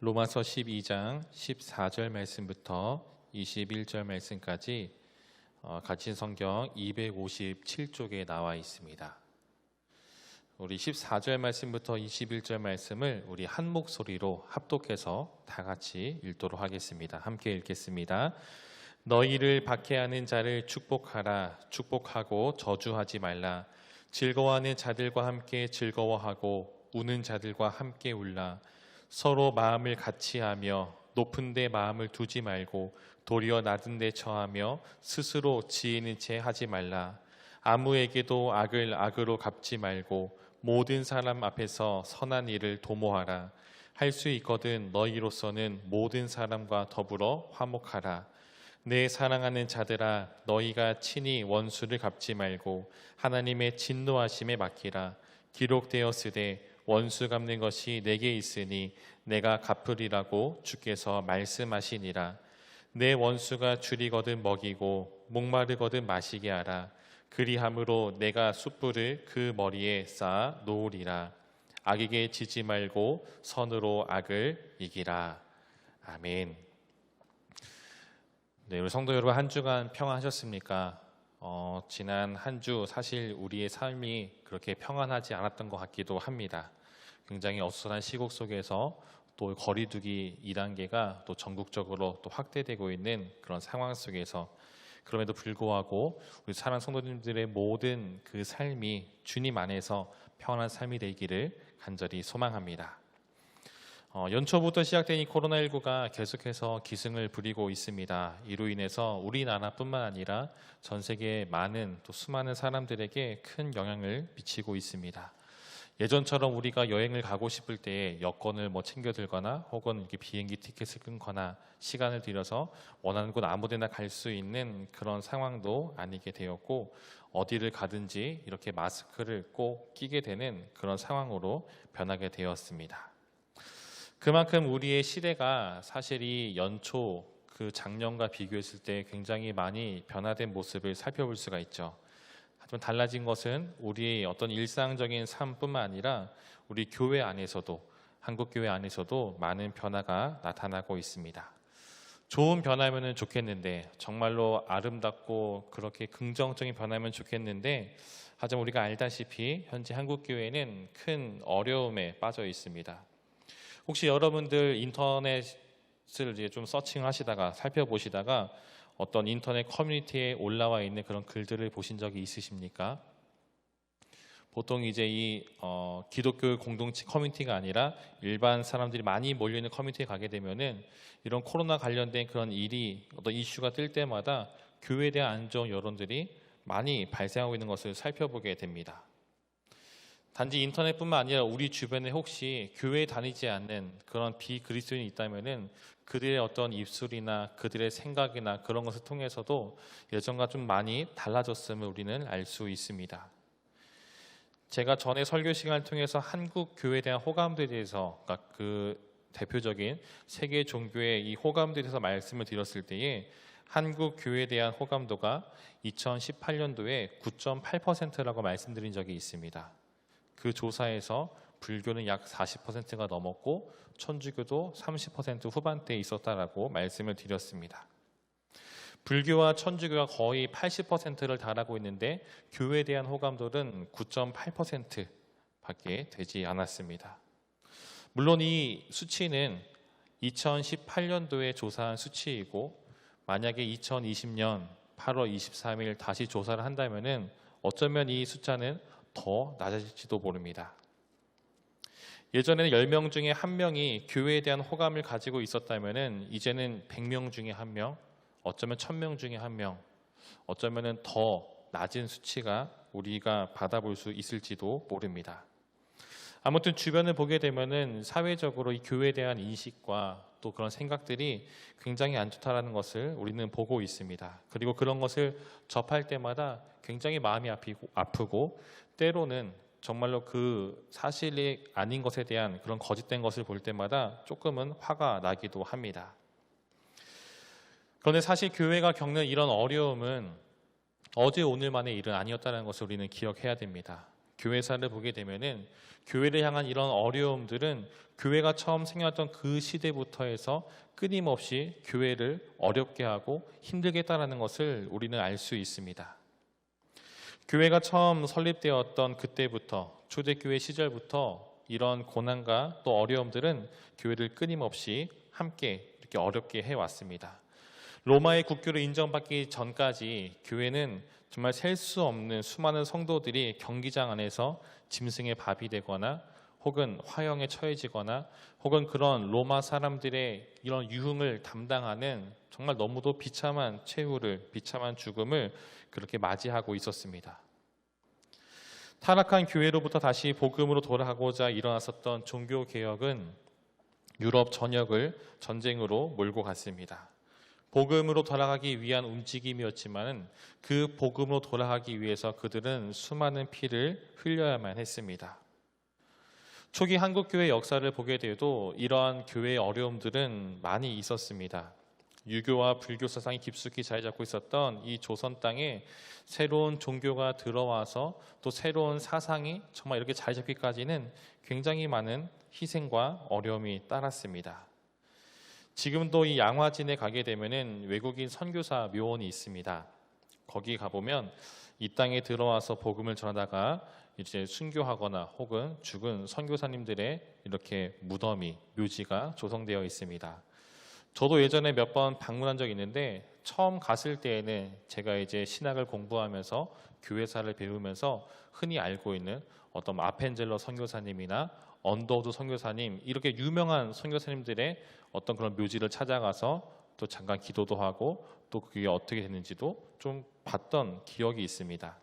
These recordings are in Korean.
로마서 12장 14절 말씀부터 21절 말씀까지 같이 성경 257쪽에 나와 있습니다. 우리 14절 말씀부터 21절 말씀을 우리 한 목소리로 합독해서 다 같이 읽도록 하겠습니다. 함께 읽겠습니다. 너희를 박해하는 자를 축복하라. 축복하고 저주하지 말라. 즐거워하는 자들과 함께 즐거워하고 우는 자들과 함께 울라. 서로 마음을 같이하며 높은 데 마음을 두지 말고 도리어 낮은 데 처하며 스스로 지혜는 채 하지 말라. 아무에게도 악을 악으로 갚지 말고 모든 사람 앞에서 선한 일을 도모하라. 할 수 있거든 너희로서는 모든 사람과 더불어 화목하라. 내 사랑하는 자들아, 너희가 친히 원수를 갚지 말고 하나님의 진노하심에 맡기라. 기록되었으되 원수 갚는 것이 내게 있으니 내가 갚으리라고 주께서 말씀하시니라. 내 원수가 줄이거든 먹이고 목마르거든 마시게 하라. 그리함으로 내가 숯불을 그 머리에 쌓아 놓으리라. 악에게 지지 말고 선으로 악을 이기라. 아멘. 네, 우리 성도 여러분, 한 주간 평안하셨습니까? 지난 한 주 사실 우리의 삶이 그렇게 평안하지 않았던 것 같기도 합니다. 굉장히 어수선한 시국 속에서 또 거리두기 2단계가 또 전국적으로 또 확대되고 있는 그런 상황 속에서 그럼에도 불구하고 우리 사랑하는 성도님들의 모든 그 삶이 주님 안에서 평안한 삶이 되기를 간절히 소망합니다. 연초부터 시작된 이 코로나19가 계속해서 기승을 부리고 있습니다. 이로 인해서 우리나라뿐만 아니라 전 세계 많은 또 수많은 사람들에게 큰 영향을 미치고 있습니다. 예전처럼 우리가 여행을 가고 싶을 때 여권을 챙겨 들거나 혹은 이렇게 비행기 티켓을 끊거나 시간을 들여서 원하는 곳 아무데나 갈 수 있는 그런 상황도 아니게 되었고, 어디를 가든지 이렇게 마스크를 꼭 끼게 되는 그런 상황으로 변하게 되었습니다. 그만큼 우리의 시대가 사실 이 연초 그 작년과 비교했을 때 굉장히 많이 변화된 모습을 살펴볼 수가 있죠. 하지만 달라진 것은 우리의 어떤 일상적인 삶뿐만 아니라 우리 교회 안에서도, 한국 교회 안에서도 많은 변화가 나타나고 있습니다. 좋은 변화면 좋겠는데, 정말로 아름답고 그렇게 긍정적인 변화면 좋겠는데, 하지만 우리가 알다시피 현재 한국 교회는 큰 어려움에 빠져 있습니다. 혹시 여러분들 인터넷을 이제 좀 서칭하시다가 살펴보시다가 어떤 인터넷 커뮤니티에 올라와 있는 그런 글들을 보신 적이 있으십니까? 보통 이제 이 기독교 공동체 커뮤니티가 아니라 일반 사람들이 많이 몰려있는 커뮤니티에 가게 되면은 이런 코로나 관련된 그런 일이 어떤 이슈가 뜰 때마다 교회에 대한 안 좋은 여론들이 많이 발생하고 있는 것을 살펴보게 됩니다. 단지 인터넷뿐만 아니라 우리 주변에 혹시 교회에 다니지 않는 그런 비그리스도인이 있다면은 그들의 어떤 입술이나 그들의 생각이나 그런 것을 통해서도 예전과 좀 많이 달라졌음을 우리는 알 수 있습니다. 제가 전에 설교 시간을 통해서 한국 교회에 대한 호감도에 대해서, 그러니까 그 대표적인 세계 종교의 이 호감도에 대해서 말씀을 드렸을 때에 한국 교회에 대한 호감도가 2018년도에 9.8%라고 말씀드린 적이 있습니다. 그 조사에서 불교는 약 40%가 넘었고 천주교도 30% 후반대에 있었다라고 말씀을 드렸습니다. 불교와 천주교가 거의 80%를 달하고 있는데 교회에 대한 호감도는 9.8%밖에 되지 않았습니다. 물론 이 수치는 2018년도에 조사한 수치이고, 만약에 2020년 8월 23일 다시 조사를 한다면은 어쩌면 이 숫자는 더 낮아질지도 모릅니다. 예전에는 10명 중에 1명이 교회에 대한 호감을 가지고 있었다면은 이제는 100명 중에 1명, 어쩌면 1000명 중에 1명, 어쩌면은 더 낮은 수치가 우리가 받아볼 수 있을지도 모릅니다. 아무튼 주변을 보게 되면은 사회적으로 이 교회에 대한 인식과 또 그런 생각들이 굉장히 안 좋다라는 것을 우리는 보고 있습니다. 그리고 그런 것을 접할 때마다 굉장히 마음이 아프고 때로는 정말로 그 사실이 아닌 것에 대한 그런 거짓된 것을 볼 때마다 조금은 화가 나기도 합니다. 그런데 사실 교회가 겪는 이런 어려움은 어제 오늘만의 일은 아니었다는 것을 우리는 기억해야 됩니다. 교회사를 보게 되면은 교회를 향한 이런 어려움들은 교회가 처음 생겼던 그 시대부터 해서 끊임없이 교회를 어렵게 하고 힘들게 했다는 것을 우리는 알 수 있습니다. 교회가 처음 설립되었던 그때부터, 초대교회 시절부터 이런 고난과 또 어려움들은 교회를 끊임없이 함께 이렇게 어렵게 해왔습니다. 로마의 국교를 인정받기 전까지 교회는 정말 셀 수 없는 수많은 성도들이 경기장 안에서 짐승의 밥이 되거나 혹은 화형에 처해지거나 혹은 그런 로마 사람들의 이런 유흥을 담당하는 정말 너무도 비참한 최후를, 비참한 죽음을 그렇게 맞이하고 있었습니다. 타락한 교회로부터 다시 복음으로 돌아가고자 일어났었던 종교개혁은 유럽 전역을 전쟁으로 몰고 갔습니다. 복음으로 돌아가기 위한 움직임이었지만 그 복음으로 돌아가기 위해서 그들은 수많은 피를 흘려야만 했습니다. 초기 한국교회 역사를 보게 돼도 이러한 교회의 어려움들은 많이 있었습니다. 유교와 불교 사상이 깊숙이 자리 잡고 있었던 이 조선 땅에 새로운 종교가 들어와서 또 새로운 사상이 정말 이렇게 자리 잡기까지는 굉장히 많은 희생과 어려움이 따랐습니다. 지금도 이 양화진에 가게 되면은 외국인 선교사 묘원이 있습니다. 거기 가보면 이 땅에 들어와서 복음을 전하다가 이제 순교하거나 혹은 죽은 선교사님들의 이렇게 무덤이, 묘지가 조성되어 있습니다. 저도 예전에 몇 번 방문한 적이 있는데 처음 갔을 때에는 제가 이제 신학을 공부하면서 교회사를 배우면서 흔히 알고 있는 어떤 아펜젤러 선교사님이나 언더우드 선교사님 이렇게 유명한 선교사님들의 어떤 그런 묘지를 찾아가서 또 잠깐 기도도 하고 또 그게 어떻게 됐는지도 좀 봤던 기억이 있습니다.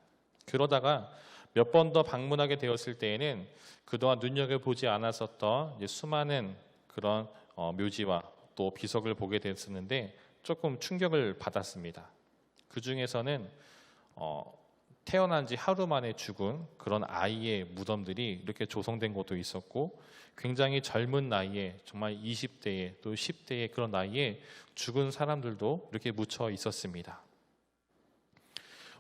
그러다가 몇 번 더 방문하게 되었을 때에는 그동안 눈여겨보지 않았었던 이제 수많은 그런 묘지와 또 비석을 보게 됐었는데 조금 충격을 받았습니다. 그 중에서는 태어난 지 하루 만에 죽은 그런 아이의 무덤들이 이렇게 조성된 곳도 있었고 굉장히 젊은 나이에 정말 20대에 또 10대의 그런 나이에 죽은 사람들도 이렇게 묻혀 있었습니다.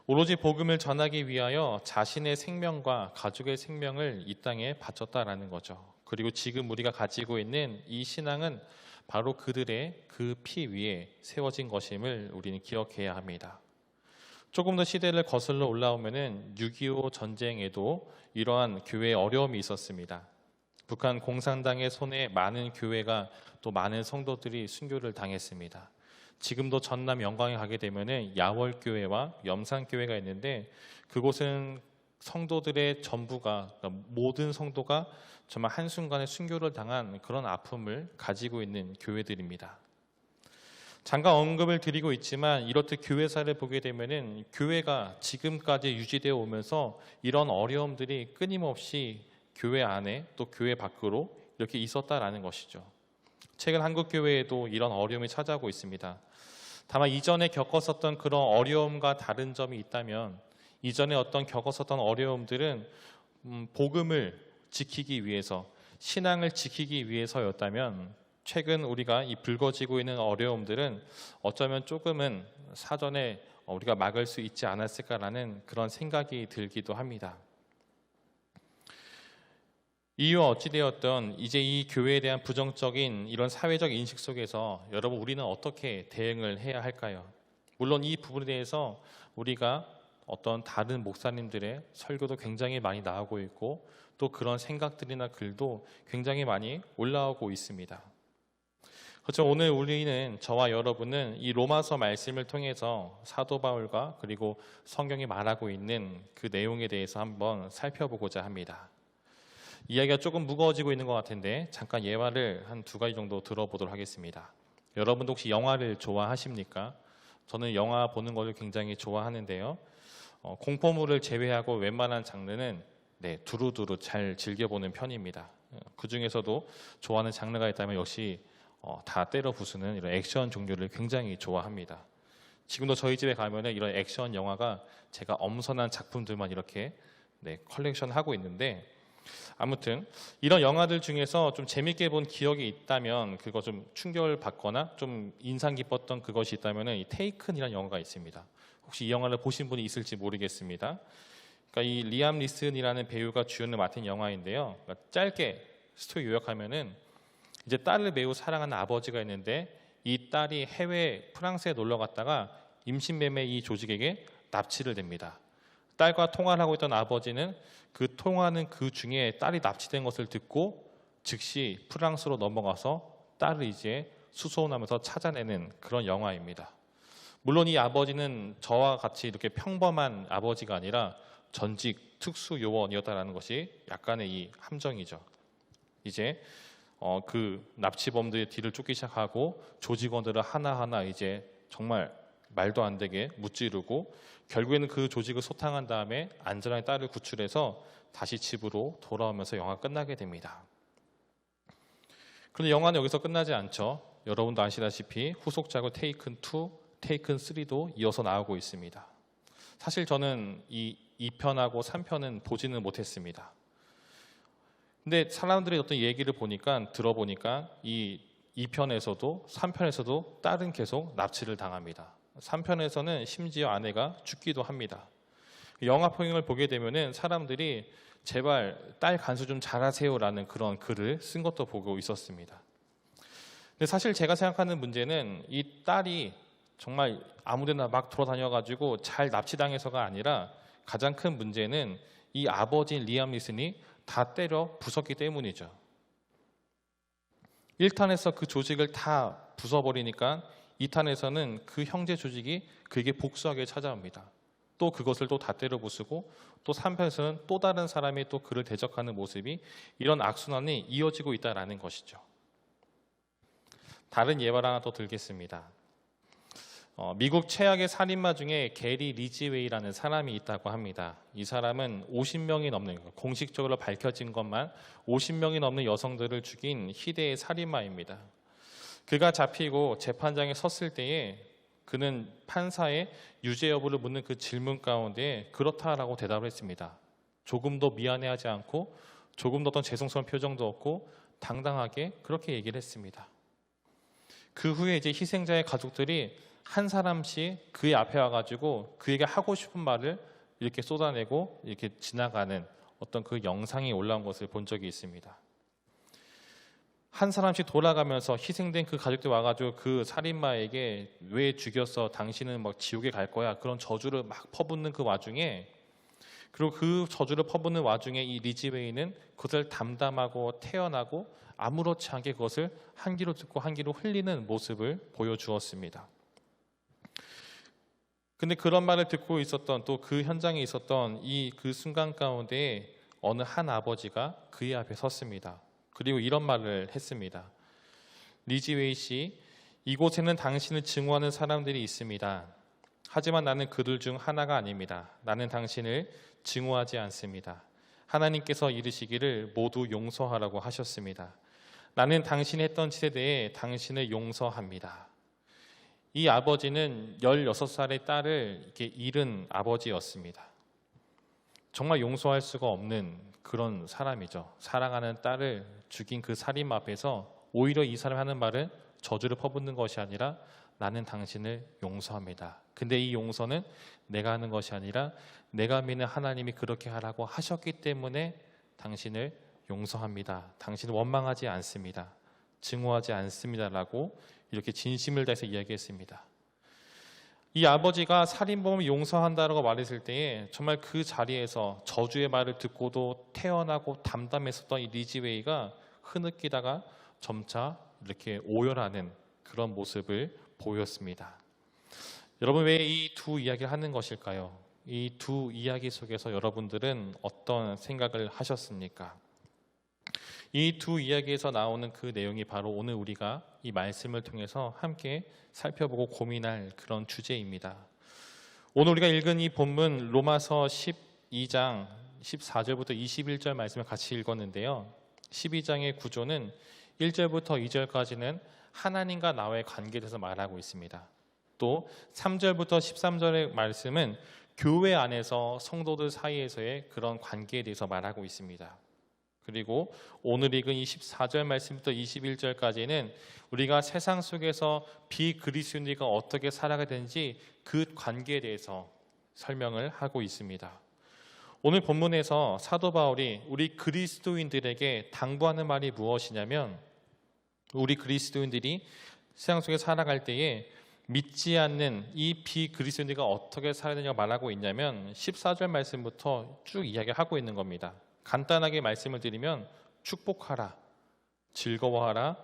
오로지 복음을 전하기 위하여 자신의 생명과 가족의 생명을 이 땅에 바쳤다라는 거죠. 그리고 지금 우리가 가지고 있는 이 신앙은 바로 그들의 그 피 위에 세워진 것임을 우리는 기억해야 합니다. 조금 더 시대를 거슬러 올라오면은 6.25 전쟁에도 이러한 교회의 어려움이 있었습니다. 북한 공산당의 손에 많은 교회가 또 많은 성도들이 순교를 당했습니다. 지금도 전남 영광에 가게 되면은 야월교회와 염산교회가 있는데 그곳은 성도들의 전부가 모든 성도가 정말 한순간에 순교를 당한 그런 아픔을 가지고 있는 교회들입니다. 잠깐 언급을 드리고 있지만 이렇듯 교회사를 보게 되면은 교회가 지금까지 유지되어 오면서 이런 어려움들이 끊임없이 교회 안에 또 교회 밖으로 이렇게 있었다라는 것이죠. 최근 한국 교회에도 이런 어려움이 찾아오고 있습니다. 다만 이전에 겪었었던 그런 어려움과 다른 점이 있다면 이전에 어떤 겪었었던 어려움들은 복음을 지키기 위해서 신앙을 지키기 위해서였다면 최근 우리가 이 불거지고 있는 어려움들은 어쩌면 조금은 사전에 우리가 막을 수 있지 않았을까라는 그런 생각이 들기도 합니다. 이유와 어찌되었든 이제 이 교회에 대한 부정적인 이런 사회적 인식 속에서 여러분 우리는 어떻게 대응을 해야 할까요? 물론 이 부분에 대해서 우리가 어떤 다른 목사님들의 설교도 굉장히 많이 나오고 있고 또 그런 생각들이나 글도 굉장히 많이 올라오고 있습니다. 그렇죠. 오늘 우리는 저와 여러분은 이 로마서 말씀을 통해서 사도 바울과 그리고 성경이 말하고 있는 그 내용에 대해서 한번 살펴보고자 합니다. 이야기가 조금 무거워지고 있는 것 같은데 잠깐 예화를 한 2가지 정도 들어보도록 하겠습니다. 여러분도 혹시 영화를 좋아하십니까? 저는 영화 보는 것을 굉장히 좋아하는데요. 공포물을 제외하고 웬만한 장르는 두루두루 잘 즐겨보는 편입니다. 그 중에서도 좋아하는 장르가 있다면 역시 다 때려 부수는 이런 액션 종류를 굉장히 좋아합니다. 지금도 저희 집에 가면 이런 액션 영화가 제가 엄선한 작품들만 이렇게 컬렉션하고 있는데 아무튼 이런 영화들 중에서 좀 재밌게 본 기억이 있다면 그거 좀 충격을 받거나 좀 인상 깊었던 그것이 있다면 이 테이큰이라는 영화가 있습니다. 혹시 이 영화를 보신 분이 있을지 모르겠습니다. 그러니까 이 리암 니슨이라는 배우가 주연을 맡은 영화인데요. 그러니까 짧게 스토리 요약하면은 이제 딸을 매우 사랑하는 아버지가 있는데 이 딸이 해외 프랑스에 놀러 갔다가 임신매매 이 조직에게 납치를 됩니다. 딸과 통화를 하고 있던 아버지는 그 통화하는 그 중에 딸이 납치된 것을 듣고 즉시 프랑스로 넘어가서 딸을 이제 수소문하면서 찾아내는 그런 영화입니다. 물론 이 아버지는 저와 같이 이렇게 평범한 아버지가 아니라 전직 특수요원이었다는 것이 약간의 이 함정이죠. 이제 그 납치범들의 뒤를 쫓기 시작하고 조직원들을 하나하나 이제 정말 말도 안 되게 무찌르고 결국에는 그 조직을 소탕한 다음에 안전하게 딸을 구출해서 다시 집으로 돌아오면서 영화가 끝나게 됩니다. 그런데 영화는 여기서 끝나지 않죠. 여러분도 아시다시피 후속작을 테이큰 2, 테이큰 3도 이어서 나오고 있습니다. 사실 저는 이 2편하고 3편은 보지는 못했습니다. 근데 사람들의 어떤 얘기를 들어보니까 이 2편에서도 3편에서도 딸은 계속 납치를 당합니다. 3편에서는 심지어 아내가 죽기도 합니다. 영화 평을 보게 되면은 사람들이 제발 딸 간수 좀 잘하세요라는 그런 글을 쓴 것도 보고 있었습니다. 근데 사실 제가 생각하는 문제는 이 딸이 정말 아무데나 막 돌아다녀가지고 잘 납치당해서가 아니라 가장 큰 문제는 이 아버지인 리암 니슨이 다 때려 부쉈기 때문이죠. 1탄에서 그 조직을 다 부숴버리니까 2탄에서는 그 형제 조직이 그에게 복수하게 찾아옵니다. 또 그것을 또 다 때려 부수고 또 3편에서는 또 다른 사람이 또 그를 대적하는 모습이 이런 악순환이 이어지고 있다는 것이죠. 다른 예발 하나 더 들겠습니다. 미국 최악의 살인마 중에 게리 리지웨이라는 사람이 있다고 합니다. 이 사람은 50명이 넘는, 공식적으로 밝혀진 것만 50명이 넘는 여성들을 죽인 희대의 살인마입니다. 그가 잡히고 재판장에 섰을 때에 그는 판사의 유죄 여부를 묻는 그 질문 가운데 그렇다라고 대답을 했습니다. 조금도 미안해하지 않고 조금도 어떤 죄송스러운 표정도 없고 당당하게 그렇게 얘기를 했습니다. 그 후에 이제 희생자의 가족들이 한 사람씩 그의 앞에 와가지고 그에게 하고 싶은 말을 이렇게 쏟아내고 이렇게 지나가는 어떤 그 영상이 올라온 것을 본 적이 있습니다. 한 사람씩 돌아가면서 희생된 그 가족들 와가지고 그 살인마에게 왜 죽였어? 당신은 막 지옥에 갈 거야. 그런 저주를 막 퍼붓는 그 와중에, 그리고 그 저주를 퍼붓는 와중에 이 리지웨이는 그것을 담담하고 태연하고 아무렇지 않게 그것을 한 귀로 듣고 한 귀로 흘리는 모습을 보여주었습니다. 근데 그런 말을 듣고 있었던, 또 그 현장에 있었던 이 그 순간 가운데 어느 한 아버지가 그의 앞에 섰습니다. 그리고 이런 말을 했습니다. 리지웨이 씨, 이곳에는 당신을 증오하는 사람들이 있습니다. 하지만 나는 그들 중 하나가 아닙니다. 나는 당신을 증오하지 않습니다. 하나님께서 이르시기를 모두 용서하라고 하셨습니다. 나는 당신이 했던 짓에 대해 당신을 용서합니다. 이 아버지는 16살의 딸을 이렇게 잃은 아버지였습니다. 정말 용서할 수가 없는 그런 사람이죠. 사랑하는 딸을 죽인 그 살인마 앞에서 오히려 이 사람이 하는 말은 저주를 퍼붓는 것이 아니라 나는 당신을 용서합니다. 근데 이 용서는 내가 하는 것이 아니라 내가 믿는 하나님이 그렇게 하라고 하셨기 때문에 당신을 용서합니다. 당신을 원망하지 않습니다. 증오하지 않습니다라고 이렇게 진심을 다해서 이야기했습니다. 이 아버지가 살인범을 용서한다라고 말했을 때에 정말 그 자리에서 저주의 말을 듣고도 태연하고 담담했었던 이 리지웨이가 흐느끼다가 점차 이렇게 오열하는 그런 모습을 보였습니다. 여러분, 왜 이 두 이야기를 하는 것일까요? 이 두 이야기 속에서 여러분들은 어떤 생각을 하셨습니까? 이 두 이야기에서 나오는 그 내용이 바로 오늘 우리가 이 말씀을 통해서 함께 살펴보고 고민할 그런 주제입니다. 오늘 우리가 읽은 이 본문 로마서 12장 14절부터 21절 말씀을 같이 읽었는데요. 12장의 구조는 1절부터 2절까지는 하나님과 나와의 관계에 대해서 말하고 있습니다. 또 3절부터 13절의 말씀은 교회 안에서 성도들 사이에서의 그런 관계에 대해서 말하고 있습니다. 그리고 오늘 읽은 24절 말씀부터 21절까지는 우리가 세상 속에서 비그리스도인들과 어떻게 살아가야 되는지 그 관계에 대해서 설명을 하고 있습니다. 오늘 본문에서 사도 바울이 우리 그리스도인들에게 당부하는 말이 무엇이냐면, 우리 그리스도인들이 세상 속에 살아갈 때에 믿지 않는 이 비그리스도인들과 어떻게 살아야 되냐고 말하고 있냐면 14절 말씀부터 쭉 이야기하고 있는 겁니다. 간단하게 말씀을 드리면 축복하라, 즐거워하라,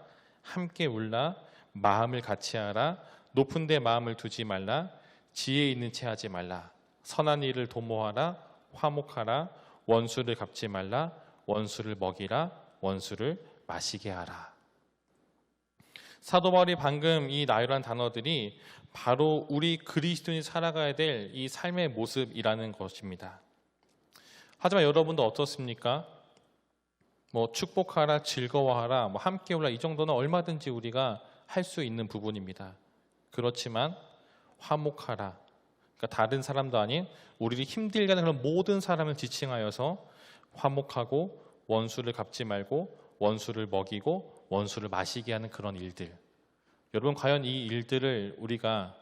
함께 울라, 마음을 같이 하라, 높은 데 마음을 두지 말라, 지혜 있는 채 하지 말라, 선한 일을 도모하라, 화목하라, 원수를 갚지 말라, 원수를 먹이라, 원수를 마시게 하라. 사도 바울이 방금 이 나열한 단어들이 바로 우리 그리스도인이 살아가야 될 이 삶의 모습이라는 것입니다. 하지만 여러분도 어떻습니까? 축복하라, 즐거워하라, 함께 울라, 이 정도는 얼마든지 우리가 할 수 있는 부분입니다. 그렇지만 화목하라, 그러니까 다른 사람도 아닌 우리를 힘들게 하는 그런 모든 사람을 지칭하여서 화목하고 원수를 갚지 말고 원수를 먹이고 원수를 마시게 하는 그런 일들, 여러분 과연 이 일들을 우리가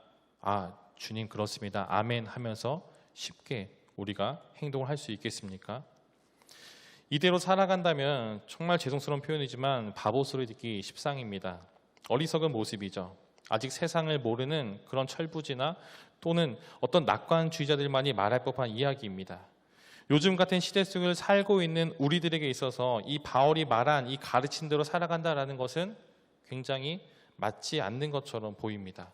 주님 그렇습니다, 아멘 하면서 쉽게 우리가 행동을 할 수 있겠습니까? 이대로 살아간다면 정말 죄송스러운 표현이지만 바보 소리 듣기 십상입니다. 어리석은 모습이죠. 아직 세상을 모르는 그런 철부지나 또는 어떤 낙관주의자들만이 말할 법한 이야기입니다. 요즘 같은 시대 속을 살고 있는 우리들에게 있어서 이 바울이 말한 이 가르친 대로 살아간다라는 것은 굉장히 맞지 않는 것처럼 보입니다.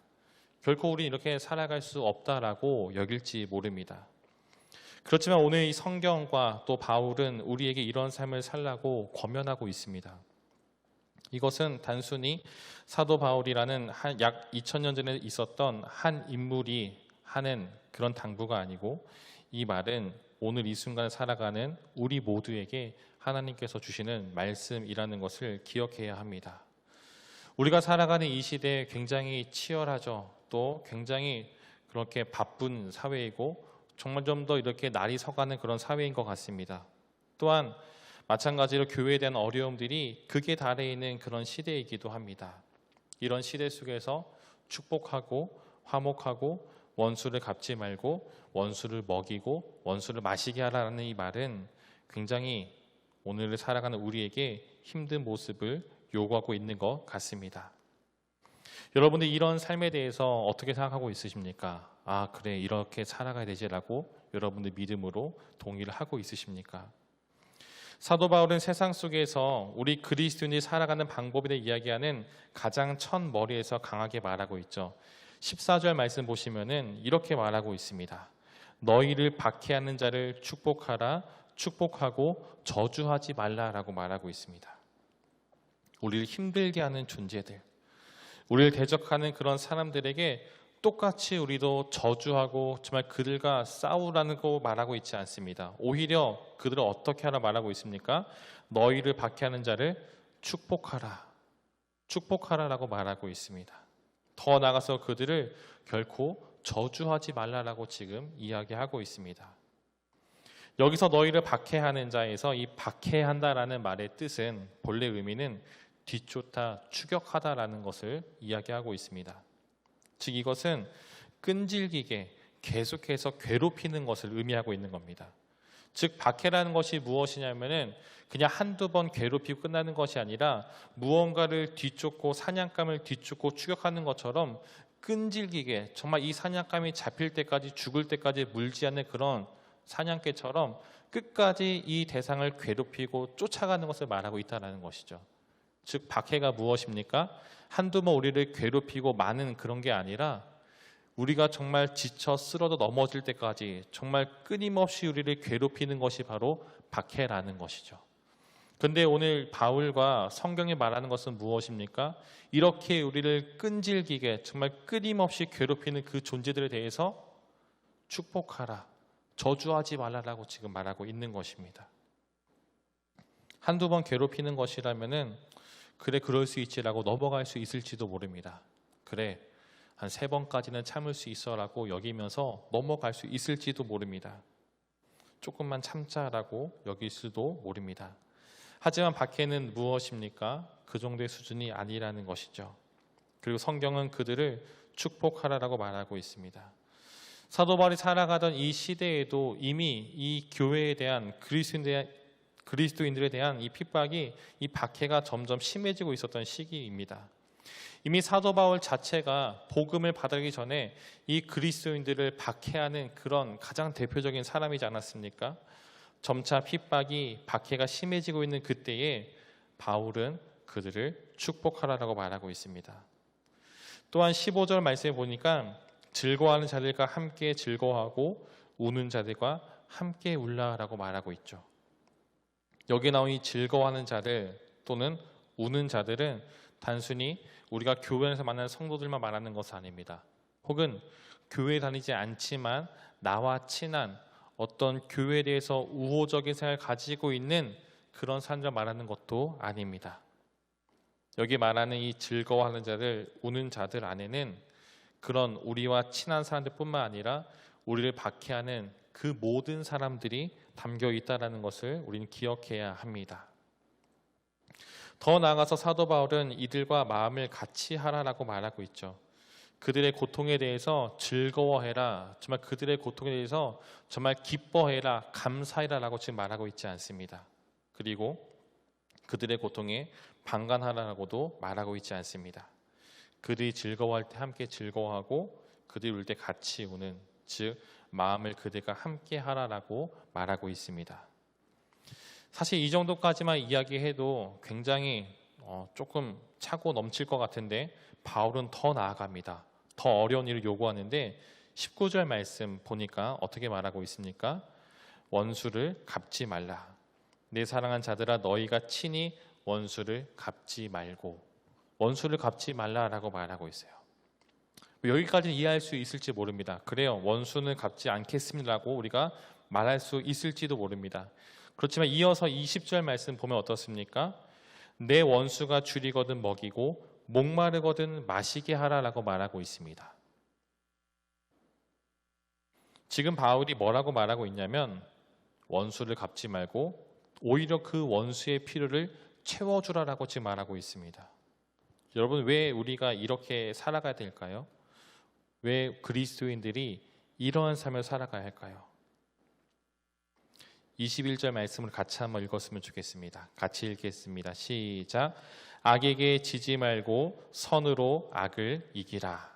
결코 우리는 이렇게 살아갈 수 없다라고 여길지 모릅니다. 그렇지만 오늘 이 성경과 또 바울은 우리에게 이런 삶을 살라고 권면하고 있습니다. 이것은 단순히 사도 바울이라는 약 2000년 전에 있었던 한 인물이 하는 그런 당부가 아니고, 이 말은 오늘 이 순간을 살아가는 우리 모두에게 하나님께서 주시는 말씀이라는 것을 기억해야 합니다. 우리가 살아가는 이 시대에 굉장히 치열하죠. 또 굉장히 그렇게 바쁜 사회이고 정말 좀 더 이렇게 날이 서가는 그런 사회인 것 같습니다. 또한 마찬가지로 교회에 대한 어려움들이 극에 달해 있는 그런 시대이기도 합니다. 이런 시대 속에서 축복하고 화목하고 원수를 갚지 말고 원수를 먹이고 원수를 마시게 하라는 이 말은 굉장히 오늘을 살아가는 우리에게 힘든 모습을 요구하고 있는 것 같습니다. 여러분들 이런 삶에 대해서 어떻게 생각하고 있으십니까? 그래, 이렇게 살아가야 되지라고 여러분들 믿음으로 동의를 하고 있으십니까? 사도 바울은 세상 속에서 우리 그리스도인이 살아가는 방법에 대해 이야기하는 가장 첫머리에서 강하게 말하고 있죠. 14절 말씀 보시면은 이렇게 말하고 있습니다. 너희를 박해하는 자를 축복하라, 축복하고 저주하지 말라라고 말하고 있습니다. 우리를 힘들게 하는 존재들, 우리를 대적하는 그런 사람들에게 똑같이 우리도 저주하고 정말 그들과 싸우라는 거 말하고 있지 않습니다. 오히려 그들을 어떻게 하라 말하고 있습니까? 너희를 박해하는 자를 축복하라, 축복하라라고 말하고 있습니다. 더 나아가서 그들을 결코 저주하지 말라라고 지금 이야기하고 있습니다. 여기서 너희를 박해하는 자에서 이 박해한다라는 말의 뜻은 본래 의미는 뒤쫓아 추격하다라는 것을 이야기하고 있습니다. 즉 이것은 끈질기게 계속해서 괴롭히는 것을 의미하고 있는 겁니다. 즉 박해라는 것이 무엇이냐면은 그냥 한두 번 괴롭히고 끝나는 것이 아니라 무언가를 뒤쫓고 사냥감을 뒤쫓고 추격하는 것처럼 끈질기게 정말 이 사냥감이 잡힐 때까지 죽을 때까지 물지 않는 그런 사냥개처럼 끝까지 이 대상을 괴롭히고 쫓아가는 것을 말하고 있다는 것이죠. 즉 박해가 무엇입니까? 한두 번 우리를 괴롭히고 많은 그런 게 아니라 우리가 정말 지쳐 쓰러져 넘어질 때까지 정말 끊임없이 우리를 괴롭히는 것이 바로 박해라는 것이죠. 그런데 오늘 바울과 성경이 말하는 것은 무엇입니까? 이렇게 우리를 끈질기게 정말 끊임없이 괴롭히는 그 존재들에 대해서 축복하라, 저주하지 말라라고 지금 말하고 있는 것입니다. 한두 번 괴롭히는 것이라면은 그래 그럴 수 있지라고 넘어갈 수 있을지도 모릅니다. 그래 한 3번까지는 참을 수 있어라고 여기면서 넘어갈 수 있을지도 모릅니다. 조금만 참자라고 여길 수도 모릅니다. 하지만 박해는 무엇입니까? 그 정도의 수준이 아니라는 것이죠. 그리고 성경은 그들을 축복하라라고 말하고 있습니다. 사도 바울이 살아가던 이 시대에도 이미 이 교회에 대한 그리스도인들에 대한 이 핍박이, 이 박해가 점점 심해지고 있었던 시기입니다. 이미 사도 바울 자체가 복음을 받기 전에 이 그리스도인들을 박해하는 그런 가장 대표적인 사람이지 않았습니까? 점차 핍박이, 박해가 심해지고 있는 그때에 바울은 그들을 축복하라라고 말하고 있습니다. 또한 15절 말씀에 보니까 즐거워하는 자들과 함께 즐거워하고 우는 자들과 함께 울라라고 말하고 있죠. 여기 나온 이 즐거워하는 자들 또는 우는 자들은 단순히 우리가 교회에서 만나는 성도들만 말하는 것은 아닙니다. 혹은 교회에 다니지 않지만 나와 친한 어떤 교회에 대해서 우호적인 생각을 가지고 있는 그런 사람들 말하는 것도 아닙니다. 여기 말하는 이 즐거워하는 자들, 우는 자들 안에는 그런 우리와 친한 사람들뿐만 아니라 우리를 박해하는 그 모든 사람들이 담겨 있다는 것을 우리는 기억해야 합니다. 더 나아가서 사도 바울은 이들과 마음을 같이 하라라고 말하고 있죠. 그들의 고통에 대해서 즐거워해라, 정말 그들의 고통에 대해서 정말 기뻐해라, 감사해라라고 지금 말하고 있지 않습니다. 그리고 그들의 고통에 방관하라라고도 말하고 있지 않습니다. 그들이 즐거워할 때 함께 즐거워하고 그들이 울 때 같이 우는, 즉 마음을 그들과 함께 하라라고 말하고 있습니다. 사실 이 정도까지만 이야기해도 굉장히 조금 차고 넘칠 것 같은데 바울은 더 나아갑니다. 더 어려운 일을 요구하는데 19절 말씀 보니까 어떻게 말하고 있습니까? 원수를 갚지 말라. 내 사랑한 자들아 너희가 친히 원수를 갚지 말고, 원수를 갚지 말라라고 말하고 있어요. 여기까지는 이해할 수 있을지 모릅니다. 그래요, 원수는 갚지 않겠습니다라고 우리가 말할 수 있을지도 모릅니다. 그렇지만 이어서 20절 말씀 보면 어떻습니까? 내 원수가 줄이거든 먹이고 목마르거든 마시게 하라라고 말하고 있습니다. 지금 바울이 뭐라고 말하고 있냐면 원수를 갚지 말고 오히려 그 원수의 필요를 채워주라라고 지금 말하고 있습니다. 여러분, 왜 우리가 이렇게 살아가야 될까요? 왜 그리스도인들이 이러한 삶을 살아가야 할까요? 21절 말씀을 같이 한번 읽었으면 좋겠습니다. 같이 읽겠습니다. 시작. 악에게 지지 말고 선으로 악을 이기라.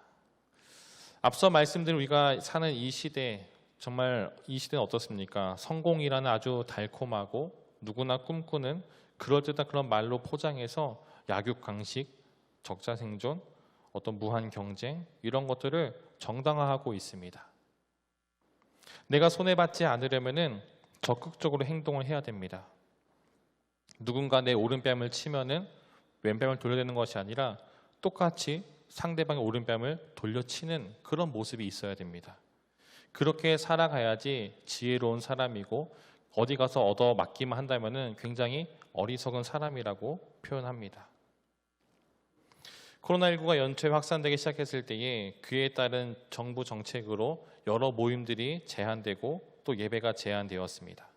앞서 말씀드린 우리가 사는 이 시대, 정말 이 시대는 어떻습니까? 성공이라는 아주 달콤하고 누구나 꿈꾸는 그럴듯한 그런 말로 포장해서 약육강식, 적자생존, 어떤 무한 경쟁 이런 것들을 정당화하고 있습니다. 내가 손해받지 않으려면은 적극적으로 행동을 해야 됩니다. 누군가 내 오른뺨을 치면은 왼뺨을 돌려대는 것이 아니라 똑같이 상대방의 오른뺨을 돌려치는 그런 모습이 있어야 됩니다. 그렇게 살아가야지 지혜로운 사람이고 어디 가서 얻어 맞기만 한다면은 굉장히 어리석은 사람이라고 표현합니다. 코로나19가 연초에 확산되기 시작했을 때에 그에 따른 정부 정책으로 여러 모임들이 제한되고 또 예배가 제한되었습니다.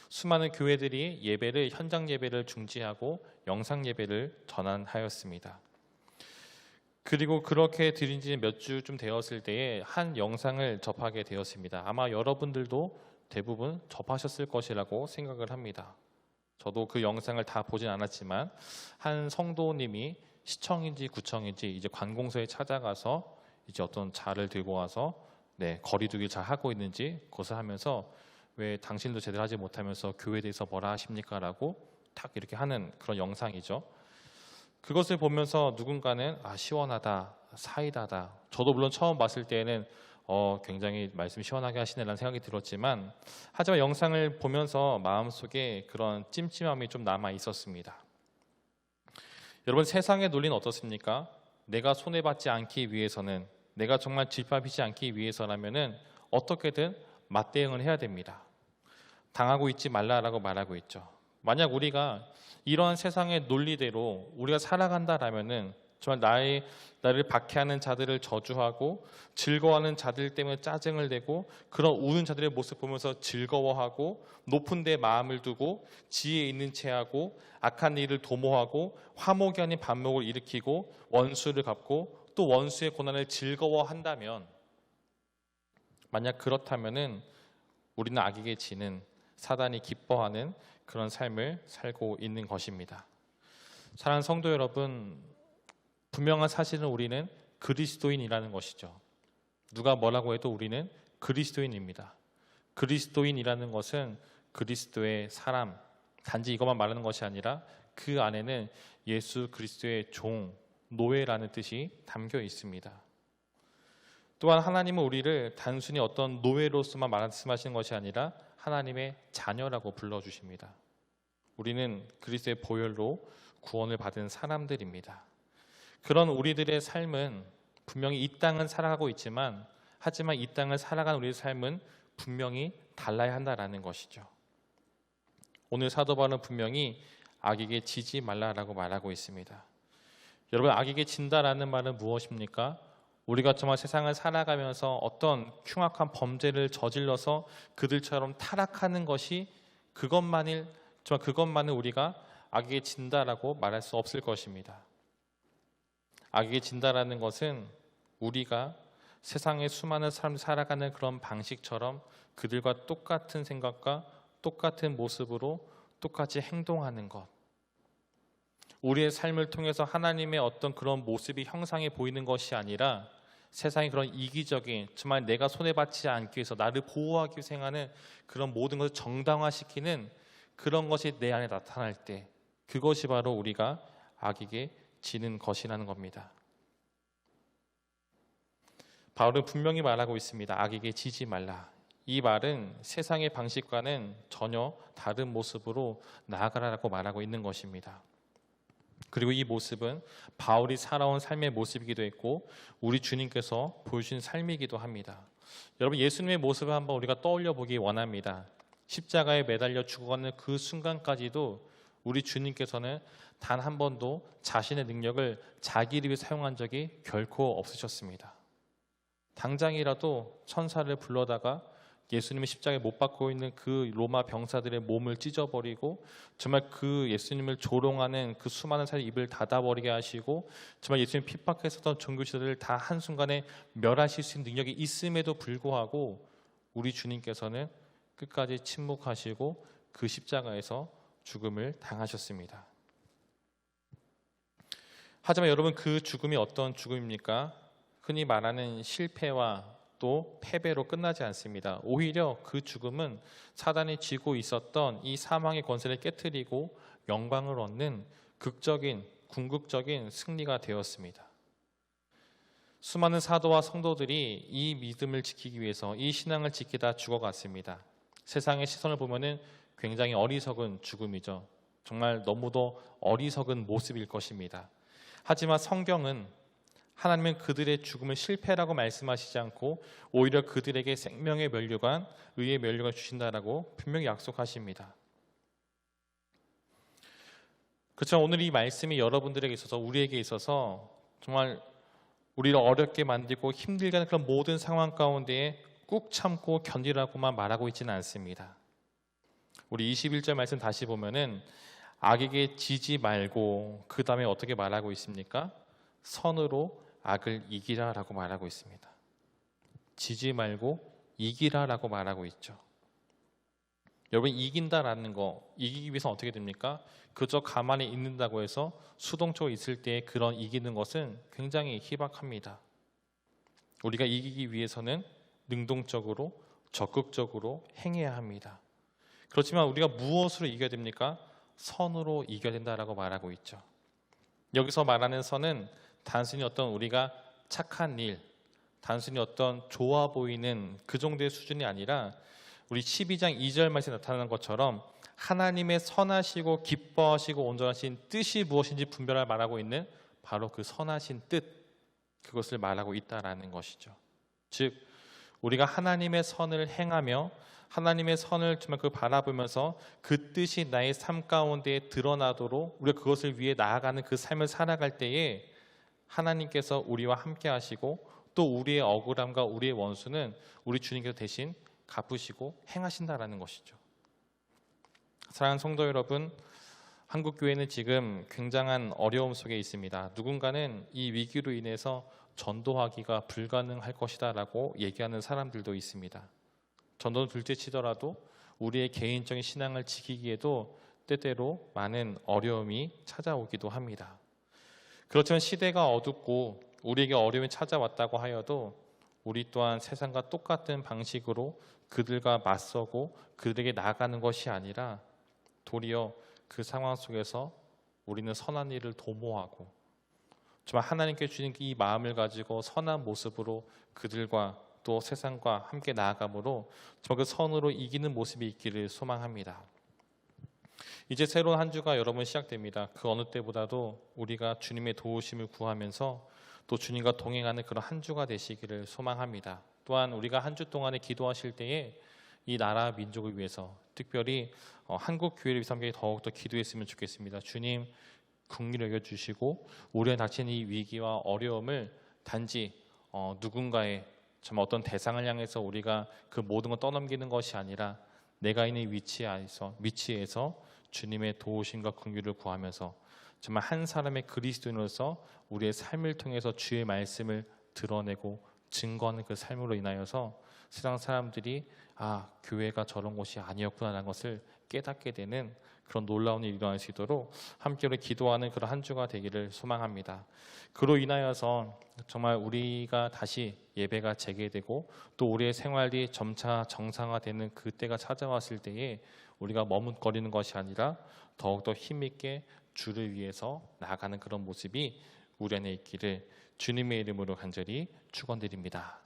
수많은 교회들이 예배를, 현장 예배를 중지하고 영상 예배를 전환하였습니다. 그리고 그렇게 드린 지 몇 주쯤 되었을 때에 한 영상을 접하게 되었습니다. 아마 여러분들도 대부분 접하셨을 것이라고 생각을 합니다. 저도 그 영상을 다 보진 않았지만 한 성도님이 시청인지 구청인지 이제 관공서에 찾아가서 이제 어떤 자를 들고 와서 거리두기 잘 하고 있는지 그것을 하면서 왜 당신도 제대로 하지 못하면서 교회에 대해서 뭐라 하십니까? 라고 탁 이렇게 하는 그런 영상이죠. 그것을 보면서 누군가는 시원하다, 사이다다. 저도 물론 처음 봤을 때에는 굉장히 말씀 시원하게 하시네라는 생각이 들었지만 하지만 영상을 보면서 마음속에 그런 찜찜함이 좀 남아 있었습니다. 여러분, 세상의 논리는 어떻습니까? 내가 손해받지 않기 위해서는, 내가 정말 질파하지 않기 위해서라면은 어떻게든 맞대응을 해야 됩니다. 당하고 있지 말라라고 말하고 있죠. 만약 우리가 이러한 세상의 논리대로 우리가 살아간다라면은 정말 나를 박해하는 자들을 저주하고 즐거워하는 자들 때문에 짜증을 내고 그런 우는 자들의 모습 보면서 즐거워하고 높은 데 마음을 두고 지혜 있는 체하고 악한 일을 도모하고 화목이 아닌 반목을 일으키고 원수를 갚고 또 원수의 고난을 즐거워한다면 만약 그렇다면은 우리는 악에게 지는, 사단이 기뻐하는 그런 삶을 살고 있는 것입니다. 사랑하는 성도 여러분, 분명한 사실은 우리는 그리스도인이라는 것이죠. 누가 뭐라고 해도 우리는 그리스도인입니다. 그리스도인이라는 것은 그리스도의 사람, 단지 이것만 말하는 것이 아니라 그 안에는 예수 그리스도의 종, 노예라는 뜻이 담겨 있습니다. 또한 하나님은 우리를 단순히 어떤 노예로서만 말씀하시는 것이 아니라 하나님의 자녀라고 불러주십니다. 우리는 그리스도의 보혈로 구원을 받은 사람들입니다. 그런 우리들의 삶은 분명히 이 땅은 살아가고 있지만, 하지만 이 땅을 살아가는 우리의 삶은 분명히 달라야 한다라는 것이죠. 오늘 사도 바울은 분명히 악에게 지지 말라라고 말하고 있습니다. 여러분, 악에게 진다라는 말은 무엇입니까? 우리가 정말 세상을 살아가면서 어떤 흉악한 범죄를 저질러서 그들처럼 타락하는 것이 그것만을 우리가 악에게 진다라고 말할 수 없을 것입니다. 악에게 진다라는 것은 우리가 세상의 수많은 사람들 살아가는 그런 방식처럼 그들과 똑같은 생각과 똑같은 모습으로 똑같이 행동하는 것, 우리의 삶을 통해서 하나님의 어떤 그런 모습이 형상해 보이는 것이 아니라 세상의 그런 이기적인, 정말 내가 손해받지 않기 위해서 나를 보호하기 위해서 행하는 그런 모든 것을 정당화시키는 그런 것이 내 안에 나타날 때, 그것이 바로 우리가 악에게 지는 것이라는 겁니다. 바울은 분명히 말하고 있습니다. 악에게 지지 말라. 이 말은 세상의 방식과는 전혀 다른 모습으로 나아가라고 말하고 있는 것입니다. 그리고 이 모습은 바울이 살아온 삶의 모습이기도 했고 우리 주님께서 보여주신 삶이기도 합니다. 여러분, 예수님의 모습을 한번 우리가 떠올려 보기 원합니다. 십자가에 매달려 죽어가는 그 순간까지도 우리 주님께서는 단 한 번도 자신의 능력을 자기를 위해 사용한 적이 결코 없으셨습니다. 당장이라도 천사를 불러다가 예수님의 십자가에 못 박고 있는 그 로마 병사들의 몸을 찢어버리고 정말 그 예수님을 조롱하는 그 수많은 사람의 입을 닫아버리게 하시고 정말 예수님 핍박했었던 종교시들을 다 한순간에 멸하실 수 있는 능력이 있음에도 불구하고 우리 주님께서는 끝까지 침묵하시고 그 십자가에서 죽음을 당하셨습니다. 하지만 여러분, 그 죽음이 어떤 죽음입니까? 흔히 말하는 실패와 또 패배로 끝나지 않습니다. 오히려 그 죽음은 사단이 쥐고 있었던 이 사망의 권세를 깨트리고 영광을 얻는 극적인, 궁극적인 승리가 되었습니다. 수많은 사도와 성도들이 이 믿음을 지키기 위해서 이 신앙을 지키다 죽어갔습니다. 세상의 시선을 보면은 굉장히 어리석은 죽음이죠. 정말 너무도 어리석은 모습일 것입니다. 하지만 성경은 하나님은 그들의 죽음을 실패라고 말씀하시지 않고 오히려 그들에게 생명의 면류관, 의의 면류관을 주신다라고 분명히 약속하십니다. 그렇죠. 오늘 이 말씀이 여러분들에게 있어서, 우리에게 있어서 정말 우리를 어렵게 만들고 힘들게 하는 그런 모든 상황 가운데에 꾹 참고 견디라고만 말하고 있지는 않습니다. 우리 21절 말씀 다시 보면은 악에게 지지 말고 그 다음에 어떻게 말하고 있습니까? 선으로 악을 이기라라고 말하고 있습니다. 지지 말고 이기라라고 말하고 있죠. 여러분, 이긴다라는 거, 이기기 위해서 어떻게 됩니까? 그저 가만히 있는다고 해서 수동적으로 있을 때 그런 이기는 것은 굉장히 희박합니다. 우리가 이기기 위해서는 능동적으로, 적극적으로 행해야 합니다. 그렇지만 우리가 무엇으로 이겨야 됩니까? 선으로 이겨야 된다라고 말하고 있죠. 여기서 말하는 선은 단순히 어떤 우리가 착한 일, 단순히 어떤 좋아 보이는 그 정도의 수준이 아니라 우리 12장 2절 말씀에 나타나는 것처럼 하나님의 선하시고 기뻐하시고 온전하신 뜻이 무엇인지 분별하여 말하고 있는 바로 그 선하신 뜻, 그것을 말하고 있다라는 것이죠. 즉 우리가 하나님의 선을 행하며 하나님의 선을 정말 그 바라보면서 그 뜻이 나의 삶 가운데 드러나도록 우리가 그것을 위해 나아가는 그 삶을 살아갈 때에 하나님께서 우리와 함께 하시고 또 우리의 억울함과 우리의 원수는 우리 주님께서 대신 갚으시고 행하신다라는 것이죠. 사랑하는 성도 여러분, 한국 교회는 지금 굉장한 어려움 속에 있습니다. 누군가는 이 위기로 인해서 전도하기가 불가능할 것이다라고 얘기하는 사람들도 있습니다. 전도는 둘째치더라도 우리의 개인적인 신앙을 지키기에도 때때로 많은 어려움이 찾아오기도 합니다. 그렇지만 시대가 어둡고 우리에게 어려움이 찾아왔다고 하여도 우리 또한 세상과 똑같은 방식으로 그들과 맞서고 그들에게 나아가는 것이 아니라 도리어 그 상황 속에서 우리는 선한 일을 도모하고 정말 하나님께 주신 이 마음을 가지고 선한 모습으로 그들과 또 세상과 함께 나아가므로 정말 그 선으로 이기는 모습이 있기를 소망합니다. 이제 새로운 한 주가 여러분 시작됩니다. 그 어느 때보다도 우리가 주님의 도우심을 구하면서 또 주님과 동행하는 그런 한 주가 되시기를 소망합니다. 또한 우리가 한 주 동안에 기도하실 때에 이 나라 민족을 위해서 특별히 한국 교회를 위해서 함께 더욱더 기도했으면 좋겠습니다. 주님 긍휼히 여겨주시고 우리의 닥치는 이 위기와 어려움을 단지 누군가의 정말 어떤 대상을 향해서 우리가 그 모든 걸 떠넘기는 것이 아니라 내가 있는 위치에서 주님의 도우심과 긍휼을 구하면서 정말 한 사람의 그리스도인으로서 우리의 삶을 통해서 주의 말씀을 드러내고 증거하는 그 삶으로 인하여서 세상 사람들이 교회가 저런 곳이 아니었구나라는 것을 깨닫게 되는 그런 놀라운 일이 일어날 수 있도록 함께 기도하는 그런 한 주가 되기를 소망합니다. 그로 인하여서 정말 우리가 다시 예배가 재개되고 또 우리의 생활이 점차 정상화되는 그때가 찾아왔을 때에 우리가 머뭇거리는 것이 아니라 더욱더 힘있게 주를 위해서 나아가는 그런 모습이 우리 안에 있기를 주님의 이름으로 간절히 축원드립니다.